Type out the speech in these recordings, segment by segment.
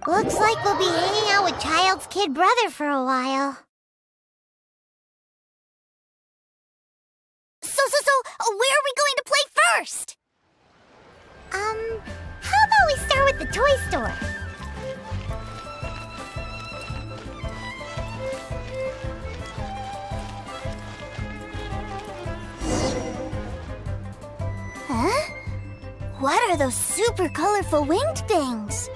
Looks like we'll be hanging out with Childe's kid brother for a while. So, where are we going to play first? How about we start with the toy store? Huh? What are those super colorful winged things?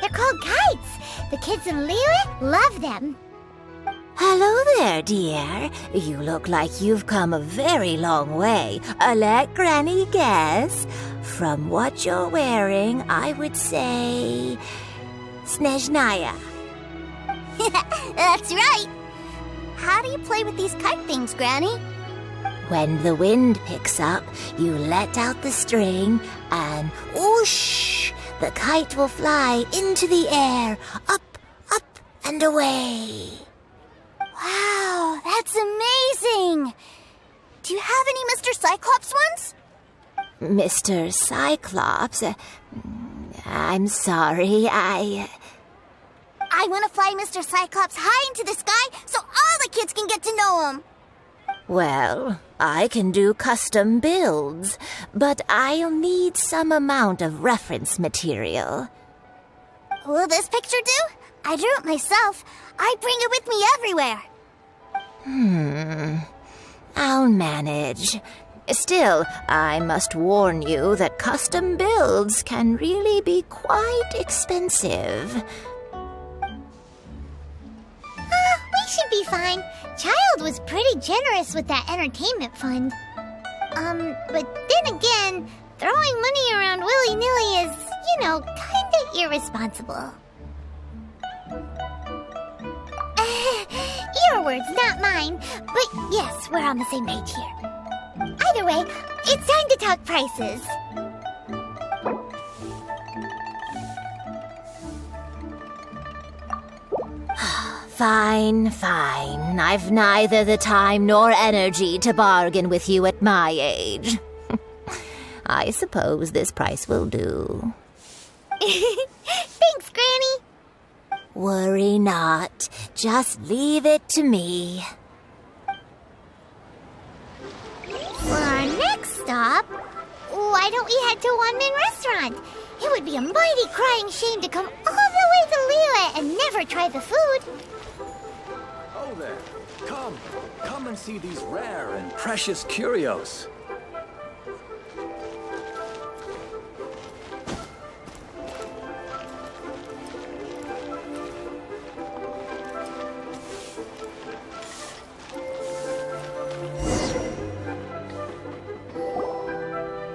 They're called kites. The kids in Liyue love them. Hello there, dear. You look like you've come a very long way. Let Granny guess. From what you're wearing, I would say... Snezhnaya. That's right. How do you play with these kite things, Granny? When the wind picks up, you let out the string and whoosh! The kite will fly into the air, up, up, and away. Wow, that's amazing! Do you have any Mr. Cyclops ones? Mr. Cyclops? I'm sorry, I want to fly Mr. Cyclops high into the sky so all the kids can get to know him. Well, I can do custom builds, but I'll need some amount of reference material. Will this picture do? I drew it myself. I bring it with me everywhere. I'll manage. Still, I must warn you that custom builds can really be quite expensive. We should be fine. Childe was pretty generous with that entertainment fund. But then again, throwing money around willy-nilly is, kinda irresponsible. Your words, not mine. But yes, we're on the same page here. Either way, it's time to talk prices. Fine. I've neither the time nor energy to bargain with you at my age. I suppose this price will do. Thanks, Granny. Worry not. Just leave it to me. For our next stop, why don't we head to Wanmin Restaurant? It would be a mighty crying shame to come all the way to Liyue and never try the food. Oh there. Come and see these rare and precious curios.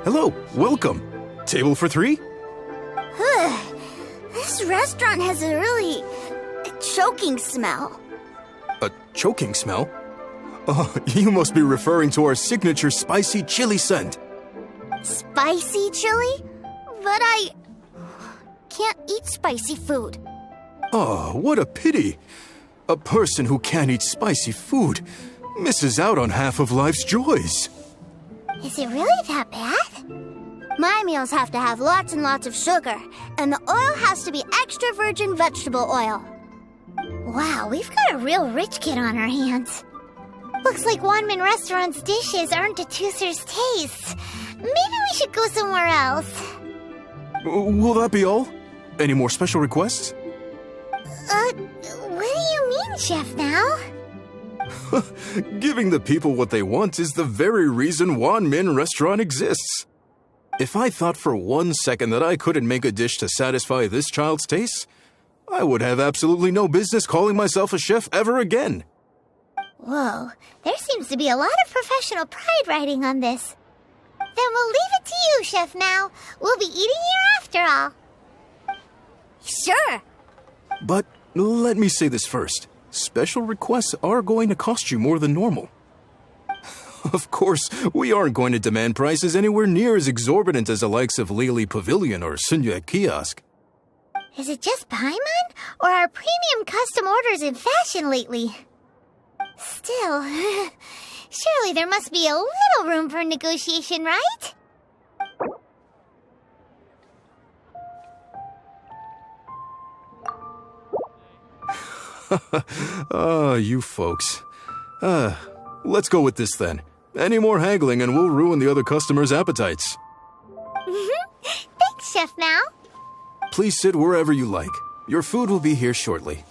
Hello, welcome. Table for 3? This restaurant has a really choking smell. A choking smell? Oh, you must be referring to our signature spicy chili scent. Spicy chili? But I can't eat spicy food. Oh, what a pity. A person who can't eat spicy food misses out on half of life's joys. Is it really that bad? My meals have to have lots and lots of sugar, and the oil has to be extra virgin vegetable oil. Wow, we've got a real rich kid on our hands. Looks like Wanmin Restaurant's dishes aren't to Teucer's taste. Maybe we should go somewhere else. Will that be all? Any more special requests? What do you mean, Chef Now? Giving the people what they want is the very reason Wanmin Restaurant exists. If I thought for 1 second that I couldn't make a dish to satisfy this child's tastes, I would have absolutely no business calling myself a chef ever again. Whoa, there seems to be a lot of professional pride riding on this. Then we'll leave it to you, Chef Now. We'll be eating here after all. Sure. But let me say this first. Special requests are going to cost you more than normal. Of course, we aren't going to demand prices anywhere near as exorbitant as the likes of Lily Pavilion or Sunya Kiosk. Is it just Paimon, or are premium custom orders in fashion lately? Still, Surely there must be a little room for negotiation, right? You folks. Let's go with this then. Any more haggling and we'll ruin the other customers' appetites. Thanks, Chef Mao. Please sit wherever you like. Your food will be here shortly.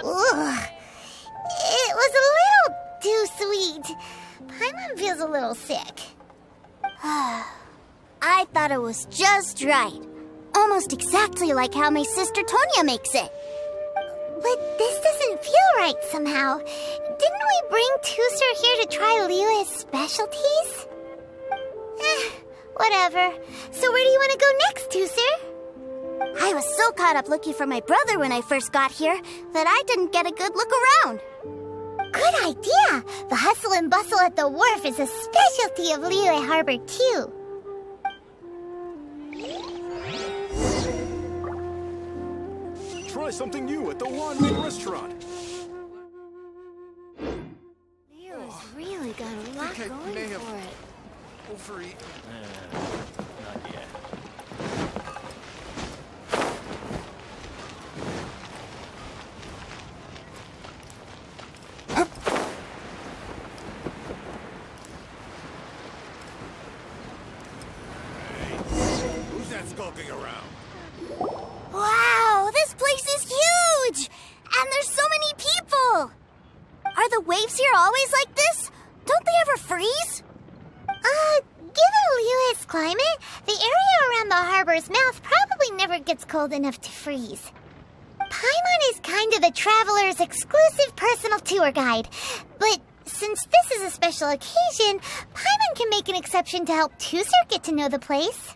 Ugh. It was a little too sweet. Paimon feels a little sick. I thought it was just right. Almost exactly like how my sister Tonya makes it. But this doesn't feel right somehow. Didn't we bring Teucer here to try Liyue's specialties? Whatever. So where do you want to go next, Teucer? I was so caught up looking for my brother when I first got here that I didn't get a good look around. Good idea! The hustle and bustle at the wharf is a specialty of Liyue Harbor, too. Try something new at the Wanmin restaurant. Liyue's really got a lot going for it. Overeat. Not yet. Who's that skulking around? Wow, this place is huge! And there's so many people! Are the waves here always like this? Don't they ever freeze? Given Liyue's climate, the area around the harbor's mouth probably never gets cold enough to freeze. Paimon is kind of the traveler's exclusive personal tour guide, but since this is a special occasion, Paimon can make an exception to help Teucer get to know the place.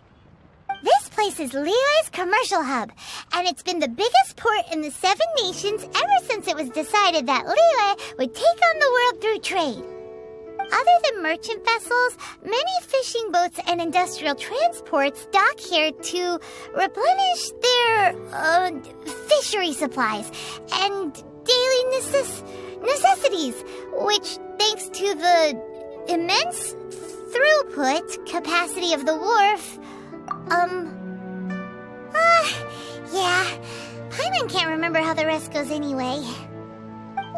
This place is Liyue's commercial hub, and it's been the biggest port in the 7 nations ever since it was decided that Liyue would take on the world through trade. Other than merchant vessels, many fishing boats and industrial transports dock here to replenish their fishery supplies and daily necessities, which, thanks to the immense throughput capacity of the wharf, yeah, Paimon can't remember how the rest goes anyway.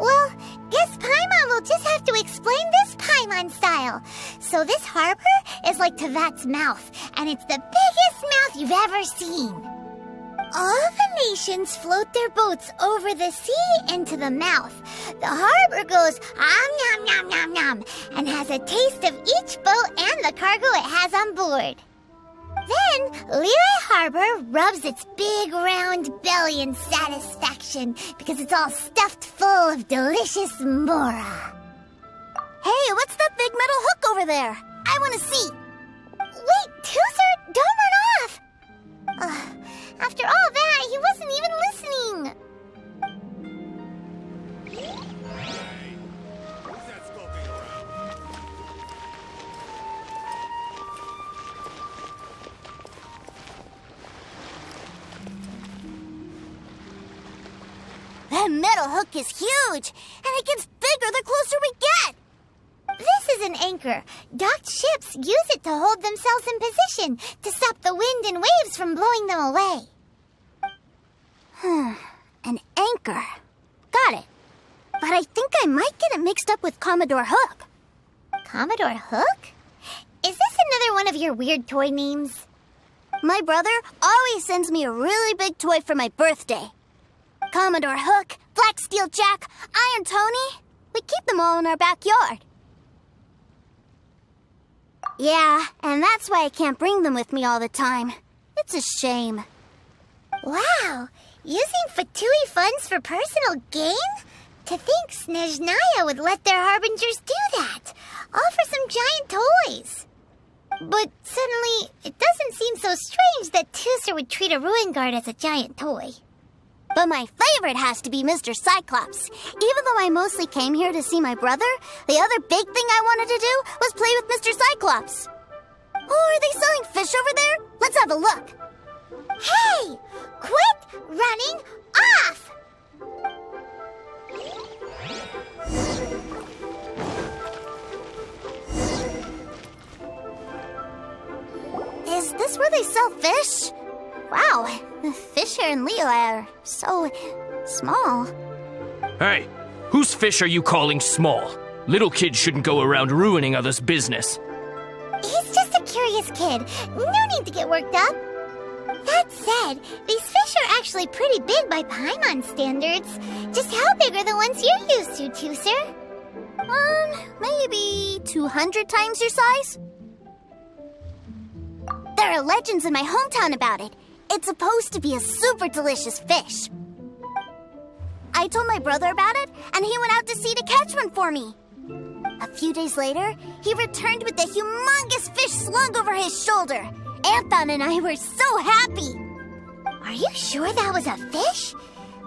Well, guess Paimon will just have to explain this Paimon style. So this harbor is like Tevat's mouth, and it's the biggest mouth you've ever seen. All the nations float their boats over the sea into the mouth. The harbor goes nom nom nom nom and has a taste of each boat and the cargo it has on board. Then, Liyue Harbor rubs its big round belly in satisfaction because it's all stuffed full of delicious mora. Hey, what's that big metal hook over there? I want to see. Wait, Teucer, don't run off! After all that, he wasn't even listening. Who's that skulking around? That metal hook is huge, and it gets bigger the closer we get. This is an anchor. Docked ships use it to hold themselves in position to stop the wind and waves from blowing them away. An anchor. Got it. But I think I might get it mixed up with Commodore Hook. Commodore Hook? Is this another one of your weird toy names? My brother always sends me a really big toy for my birthday. Commodore Hook, Black Steel Jack, Iron Tony. We keep them all in our backyard. Yeah, and that's why I can't bring them with me all the time. It's a shame. Wow, using Fatui funds for personal gain? To think Snezhnaya would let their harbingers do that, all for some giant toys. But suddenly, it doesn't seem so strange that Teucer would treat a ruin guard as a giant toy. But my favorite has to be Mr. Cyclops. Even though I mostly came here to see my brother, the other big thing I wanted to do was play with Mr. Cyclops. Oh, are they selling fish over there? Let's have a look. Hey! Quit running off! Is this where they sell fish? Wow, the fish here in Leo are so small. Hey, whose fish are you calling small? Little kids shouldn't go around ruining others' business. He's just a curious kid. No need to get worked up. That said, these fish are actually pretty big by Paimon standards. Just how big are the ones you're used to, Teucer? Maybe 200 times your size? There are legends in my hometown about it. It's supposed to be a super delicious fish. I told my brother about it, and he went out to sea to catch one for me. A few days later, he returned with a humongous fish slung over his shoulder. Anton and I were so happy. Are you sure that was a fish?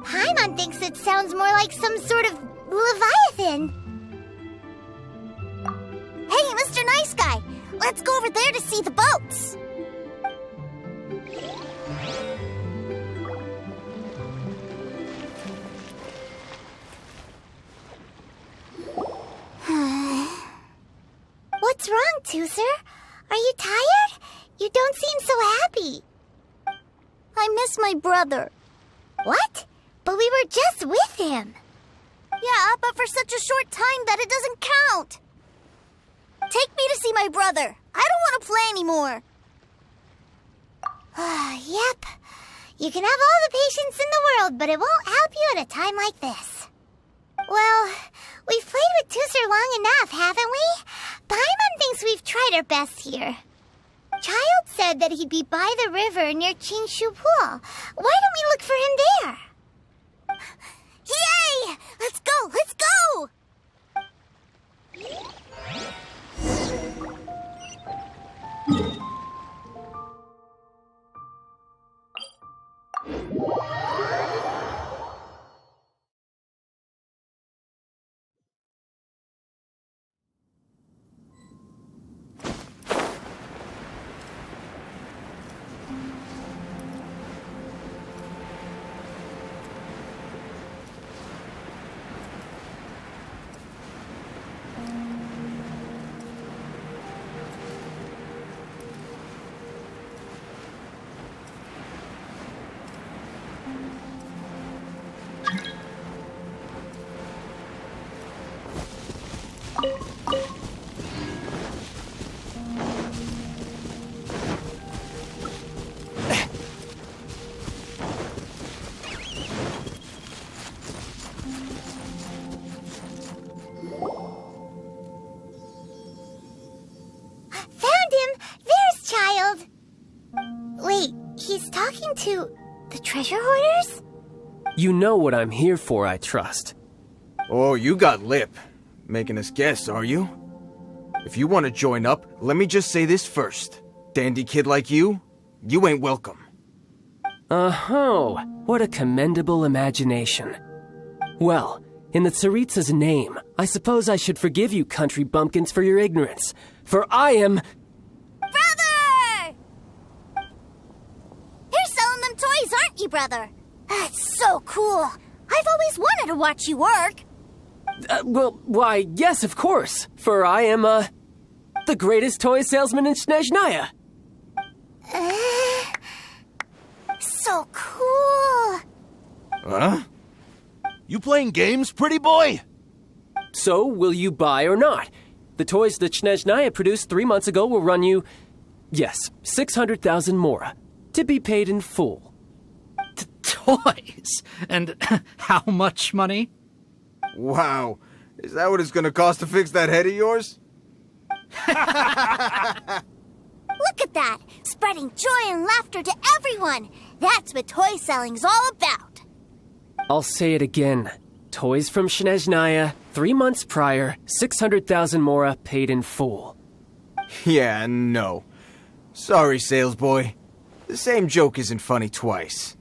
Paimon thinks it sounds more like some sort of leviathan. Hey, Mr. Nice Guy, let's go over there to see the boats. What's wrong, Teucer? Are you tired? You don't seem so happy. I miss my brother. What? But we were just with him. Yeah, but for such a short time that it doesn't count. Take me to see my brother. I don't want to play anymore. Yep. You can have all the patience in the world, but it won't help you at a time like this. Well, we've played with Teucer long enough, haven't we? Paimon thinks we've tried our best here. Childe said that he'd be by the river near Qingxu Pool. Why don't we look for him there? Yay! Let's go! Let's go! He's talking to the Treasure Hoarders? You know what I'm here for, I trust. Oh, you got lip. Making us guess, are you? If you want to join up, let me just say this first. Dandy kid like you ain't welcome. Oh, what a commendable imagination. Well, in the Tsaritsa's name, I suppose I should forgive you country bumpkins for your ignorance, for I am... Brother! You're selling them toys, aren't you, brother? That's so cool. I've always wanted to watch you work. Why, yes, of course, for I am, the greatest toy salesman in Snezhnaya. So cool. Huh? You playing games, pretty boy? So, will you buy or not? The toys that Snezhnaya produced 3 months ago will run you, yes, 600,000 mora, to be paid in full. Toys? And how much money? Wow. Is that what it's gonna cost to fix that head of yours? Look at that! Spreading joy and laughter to everyone! That's what toy selling's all about! I'll say it again. Toys from Snezhnaya, 3 months prior, 600,000 mora paid in full. Yeah, no. Sorry, sales boy. The same joke isn't funny twice.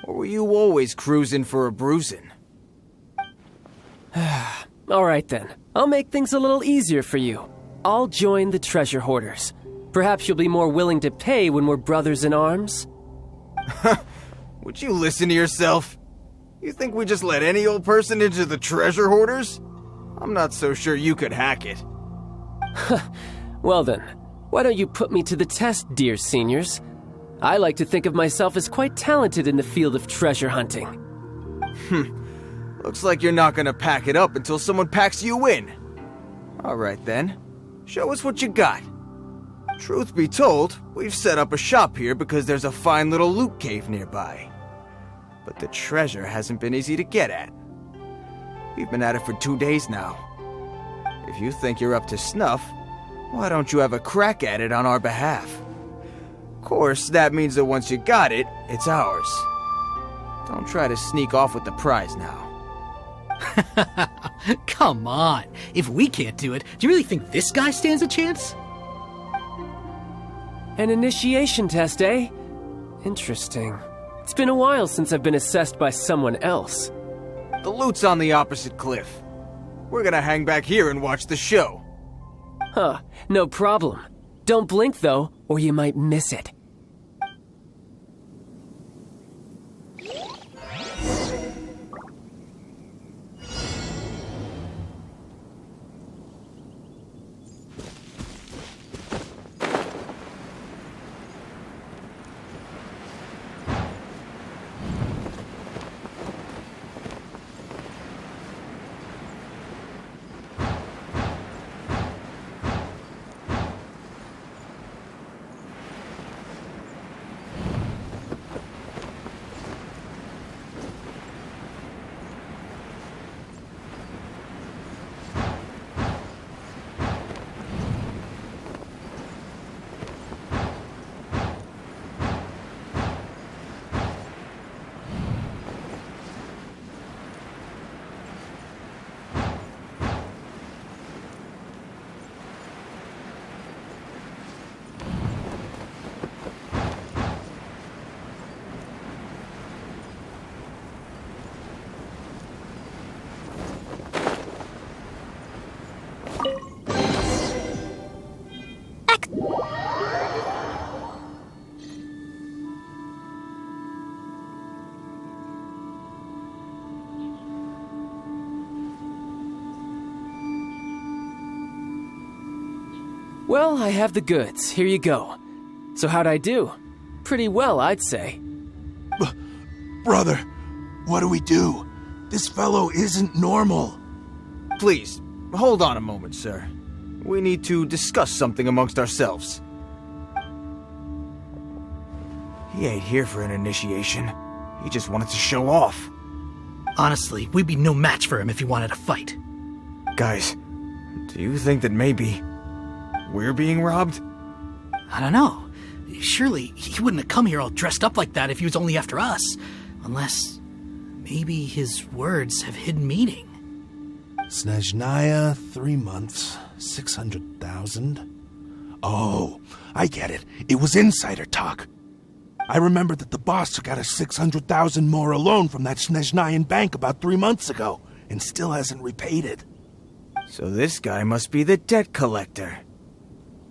Or were you always cruising for a bruising? All right then. I'll make things a little easier for you. I'll join the Treasure Hoarders. Perhaps you'll be more willing to pay when we're brothers in arms? Would you listen to yourself? You think we just let any old person into the Treasure Hoarders? I'm not so sure you could hack it. Well then, why don't you put me to the test, dear seniors? I like to think of myself as quite talented in the field of treasure hunting. Looks like you're not gonna pack it up until someone packs you in. Alright then, show us what you got. Truth be told, we've set up a shop here because there's a fine little loot cave nearby. But the treasure hasn't been easy to get at. We've been at it for 2 days now. If you think you're up to snuff, why don't you have a crack at it on our behalf? Of course, that means that once you got it, it's ours. Don't try to sneak off with the prize now. Come on. If we can't do it, do you really think this guy stands a chance? An initiation test, eh? Interesting. It's been a while since I've been assessed by someone else. The loot's on the opposite cliff. We're gonna hang back here and watch the show. Huh, no problem. Don't blink though, or you might miss it. Well, I have the goods. Here you go. So how'd I do? Pretty well, I'd say. Brother, what do we do? This fellow isn't normal. Please, hold on a moment, sir. We need to discuss something amongst ourselves. He ain't here for an initiation. He just wanted to show off. Honestly, we'd be no match for him if he wanted a fight. Guys, do you think that maybe we're being robbed? I don't know. Surely he wouldn't have come here all dressed up like that if he was only after us. Unless maybe his words have hidden meaning. Snezhnaya, 3 months, 600,000. Oh, I get it. It was insider talk. I remember that the boss took out a 600,000 more loan from that Snezhnayan bank about 3 months ago, and still hasn't repaid it. So this guy must be the debt collector.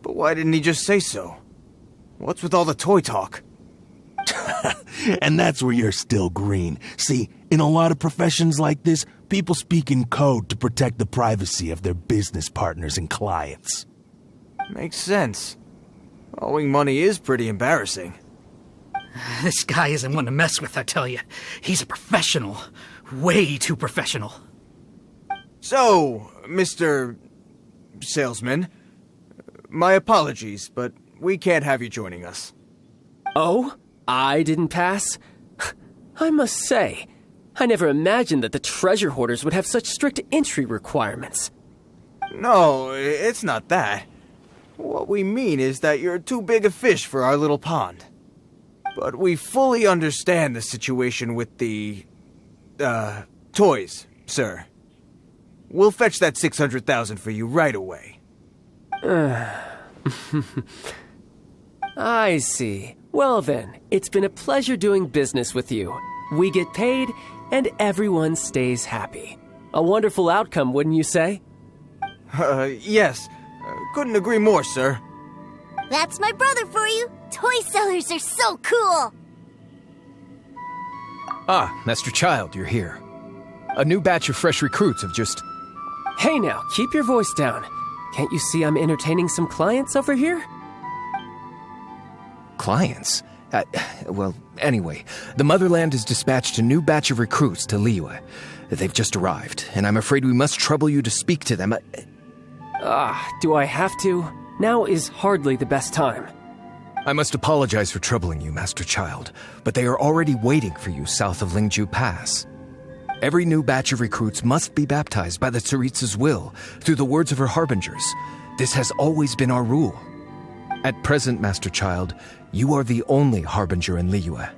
But why didn't he just say so? What's with all the toy talk? And that's where you're still green. See, in a lot of professions like this, people speak in code to protect the privacy of their business partners and clients. Makes sense. Owing money is pretty embarrassing. This guy isn't one to mess with, I tell you. He's a professional. Way too professional. So, Mr. Salesman, my apologies, but we can't have you joining us. Oh? I didn't pass? I must say, I never imagined that the Treasure Hoarders would have such strict entry requirements. No, it's not that. What we mean is that you're too big a fish for our little pond. But we fully understand the situation with the, toys, sir. We'll fetch that 600,000 for you right away. I see. Well then, it's been a pleasure doing business with you. We get paid, and everyone stays happy. A wonderful outcome, wouldn't you say? Yes. Couldn't agree more, sir. That's my brother for you. Toy sellers are so cool. Ah, Master Childe, you're here. A new batch of fresh recruits have just... Hey now, keep your voice down. Can't you see I'm entertaining some clients over here? Clients? Well, anyway, the Motherland has dispatched a new batch of recruits to Liyue. They've just arrived, and I'm afraid we must trouble you to speak to them. Do I have to? Now is hardly the best time. I must apologize for troubling you, Master Childe, but they are already waiting for you south of Qingxu Pass. Every new batch of recruits must be baptized by the Tsaritsa's will, through the words of her harbingers. This has always been our rule. At present, Master Childe, you are the only harbinger in Liyue.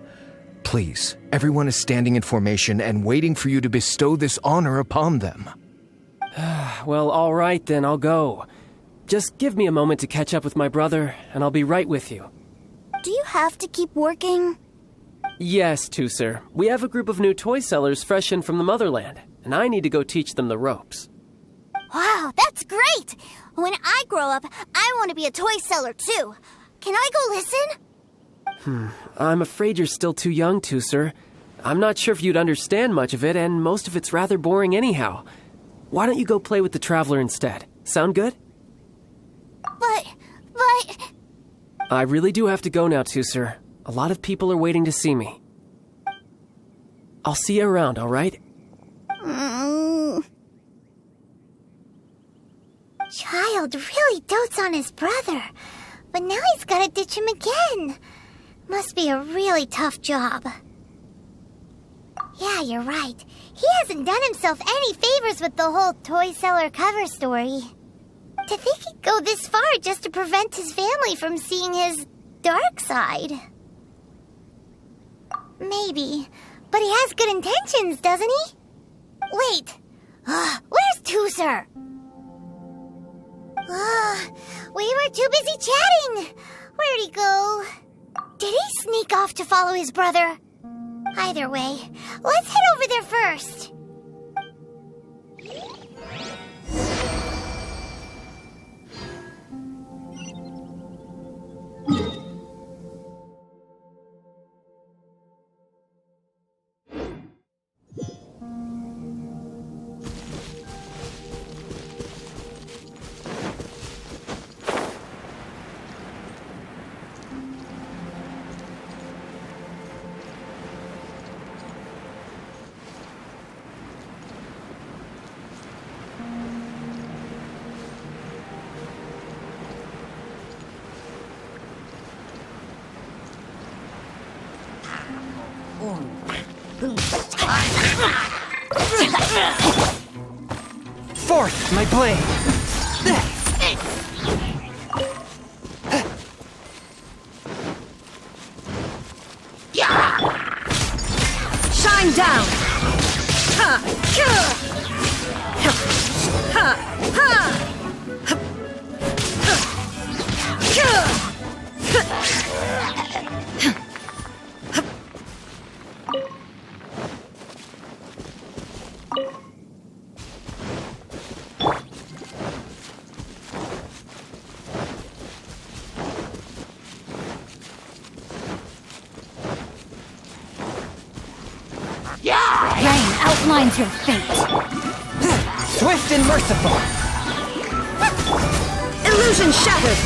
Please, everyone is standing in formation and waiting for you to bestow this honor upon them. Well, all right then, I'll go. Just give me a moment to catch up with my brother, and I'll be right with you. Do you have to keep working? Yes, Teucer. We have a group of new toy sellers fresh in from the Motherland, and I need to go teach them the ropes. Wow, that's great! When I grow up, I want to be a toy seller too. Can I go listen? I'm afraid you're still too young, Teucer. I'm not sure if you'd understand much of it, and most of it's rather boring anyhow. Why don't you go play with the Traveler instead? Sound good? But... I really do have to go now, Teucer. A lot of people are waiting to see me. I'll see you around, all right? Childe really dotes on his brother, but now he's gotta ditch him again. Must be a really tough job. Yeah, you're right. He hasn't done himself any favors with the whole toy seller cover story. To think he'd go this far just to prevent his family from seeing his dark side. Maybe, but he has good intentions, doesn't he? Wait, where's Teucer? We were too busy chatting. Where'd he go? Did he sneak off to follow his brother? Either way, let's head over there first. Forth, my blade! Shine down! Ha! Ha! Ha! Rain outlines your fate. Swift and merciful! Illusion shattered!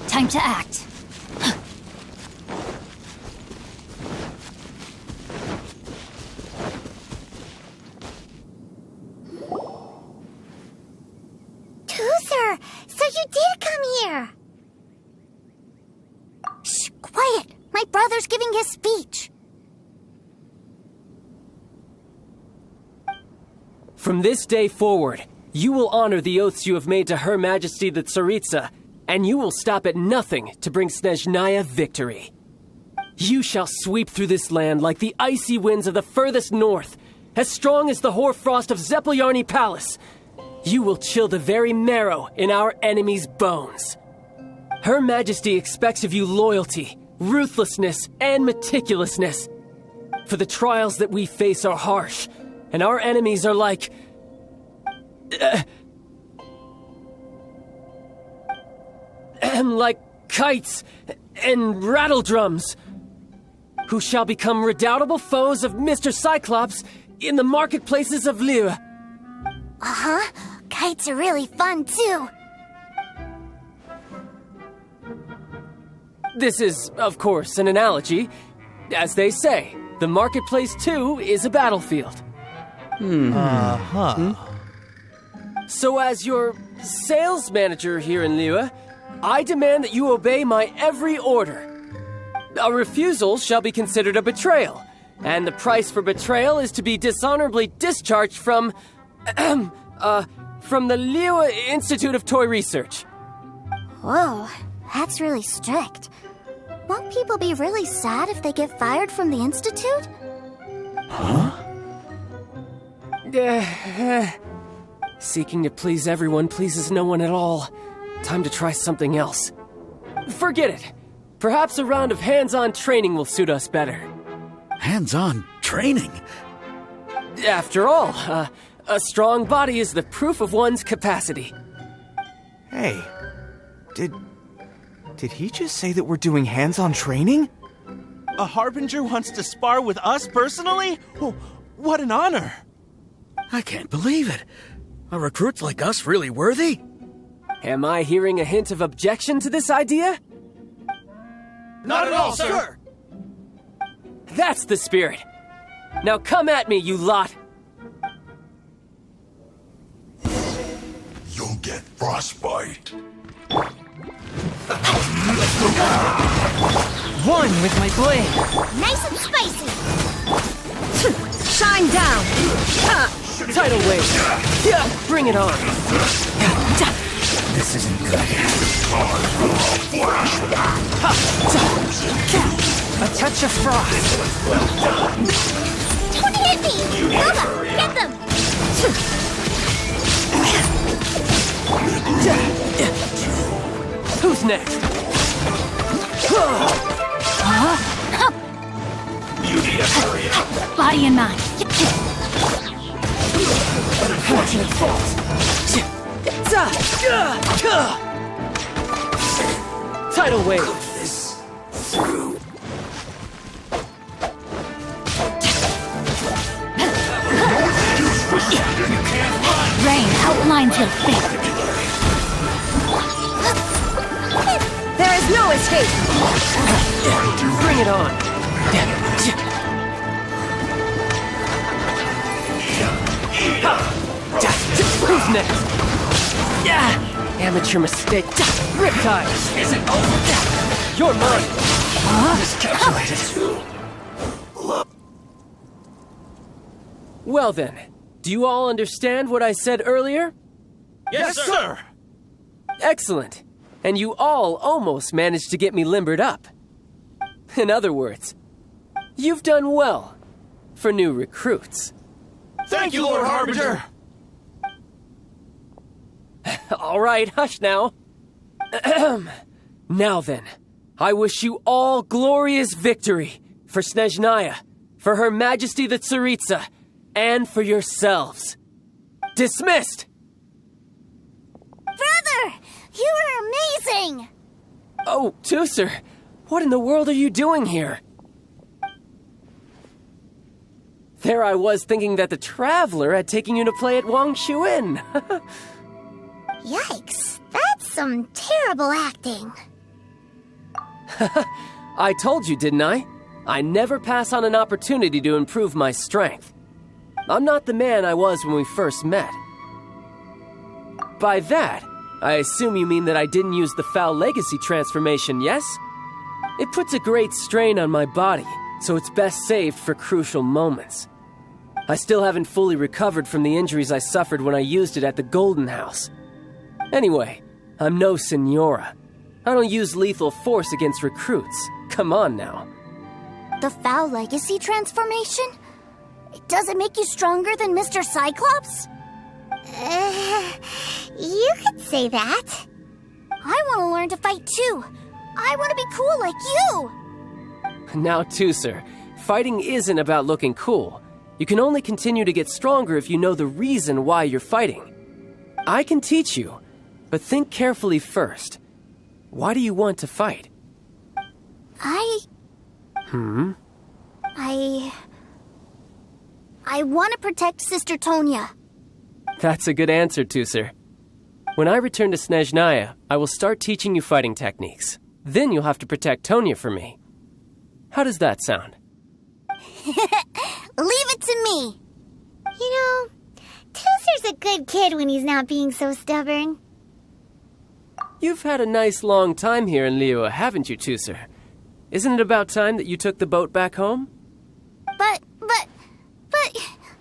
Time to act. Teucer, so you did come here. Shh, quiet. My brother's giving his speech. From this day forward, you will honor the oaths you have made to Her Majesty the Tsaritsa, and you will stop at nothing to bring Snezhnaya victory. You shall sweep through this land like the icy winds of the furthest north, as strong as the hoarfrost of Zepelyarny Palace. You will chill the very marrow in our enemies' bones. Her Majesty expects of you loyalty, ruthlessness, and meticulousness. For the trials that we face are harsh, and our enemies are like... like kites and rattle drums, who shall become redoubtable foes of Mr. Cyclops in the marketplaces of Liyue. Uh-huh. Kites are really fun, too. This is, of course, an analogy. As they say, the marketplace, too, is a battlefield. So as your sales manager here in Liyue, I demand that you obey my every order. A refusal shall be considered a betrayal, and the price for betrayal is to be dishonorably discharged from the Liyue Institute of Toy Research. Whoa, that's really strict. Won't people be really sad if they get fired from the Institute? Seeking to please everyone pleases no one at all. Time to try something else. Forget it. Perhaps a round of hands-on training will suit us better. Hands-on training? After all, a strong body is the proof of one's capacity. Hey, did he just say that we're doing hands-on training? A Harbinger wants to spar with us personally? Oh, what an honor! I can't believe it. Are recruits like us really worthy? Am I hearing a hint of objection to this idea? Not at all, sir! That's the spirit. Now come at me, you lot! You'll get frostbite. One with my blade. Nice and spicy! Shine down. Tidal wave! Yeah, bring it on! This isn't good. A touch of frost. Don't hit me! Nova, get them! Who's next? Body and mind. Fortunate fault. Tidal wave. Rain outlines your fate. There is no escape. Bring it on. Who's next? Amateur mistake. Riptide. Is it over? You're mine. Miscalculated. Well then, do you all understand what I said earlier? Yes, sir! Excellent. And you all almost managed to get me limbered up. In other words, you've done well for new recruits. Thank you, Lord Harbinger! All right, hush now. Now then, I wish you all glorious victory for Snezhnaya, for Her Majesty the Tsaritsa, and for yourselves. Dismissed! Brother! You were amazing! Oh, Teucer, what in the world are you doing here? There I was thinking that the Traveler had taken you to play at Wangshuin. Yikes, that's some terrible acting. I told you, didn't I? I never pass on an opportunity to improve my strength. I'm not the man I was when we first met. By that, I assume you mean that I didn't use the Foul Legacy transformation, yes? It puts a great strain on my body, so it's best saved for crucial moments. I still haven't fully recovered from the injuries I suffered when I used it at the Golden House. Anyway, I'm no Senora. I don't use lethal force against recruits. Come on now. The Foul Legacy transformation? Does it make you stronger than Mr. Cyclops? You could say that. I want to learn to fight too. I want to be cool like you. Now, Teucer, fighting isn't about looking cool. You can only continue to get stronger if you know the reason why you're fighting. I can teach you, but think carefully first. Why do you want to fight? I want to protect Sister Tonya. That's a good answer, Teucer. When I return to Snezhnaya, I will start teaching you fighting techniques. Then you'll have to protect Tonya for me. How does that sound? Leave it to me. You know, Teucer's a good kid when he's not being so stubborn. You've had a nice long time here in Liyue, haven't you, Teucer? Isn't it about time that you took the boat back home? But,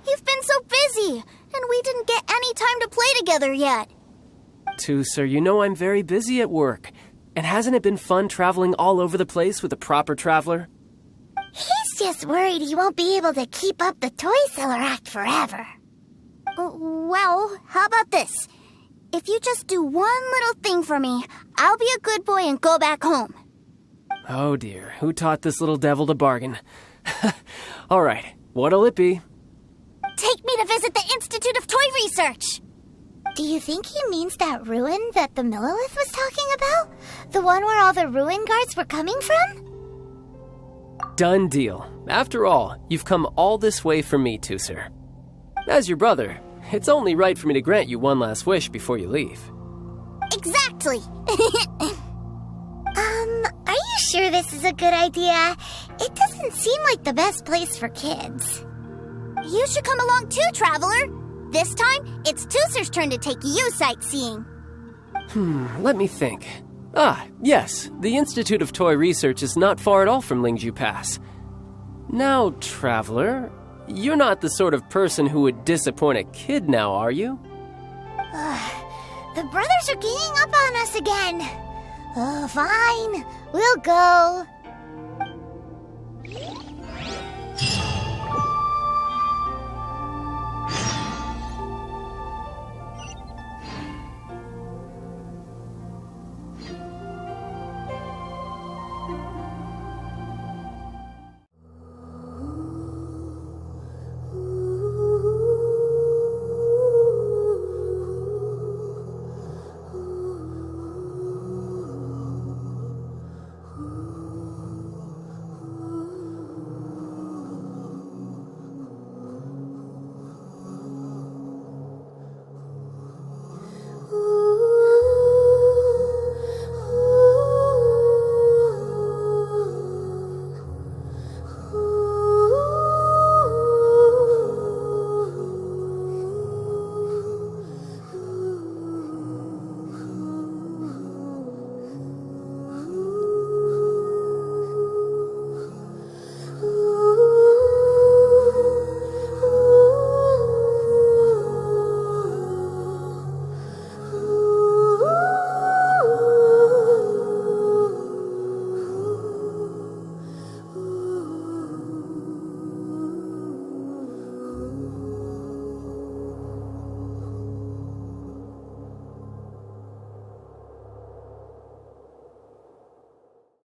you've been so busy, and we didn't get any time to play together yet. Teucer, you know I'm very busy at work. And hasn't it been fun traveling all over the place with a proper traveler? He's just worried he won't be able to keep up the toy seller act forever. Well, how about this? If you just do one little thing for me, I'll be a good boy and go back home. Oh dear, who taught this little devil to bargain? All right, what'll it be? Take me to visit the Institute of Toy Research. Do you think he means that ruin that the Millilith was talking about? The one where all the ruin guards were coming from? Done deal. After all, you've come all this way for me, Teucer. As your brother, it's only right for me to grant you one last wish before you leave. Exactly. Are you sure this is a good idea? It doesn't seem like the best place for kids. You should come along too, Traveler. This time, it's Teucer's turn to take you sightseeing. Let me think. Yes, the Institute of Toy Research is not far at all from Qingxu Pass. Now, Traveler, you're not the sort of person who would disappoint a kid now, are you? The brothers are ganging up on us again. Oh, fine. We'll go.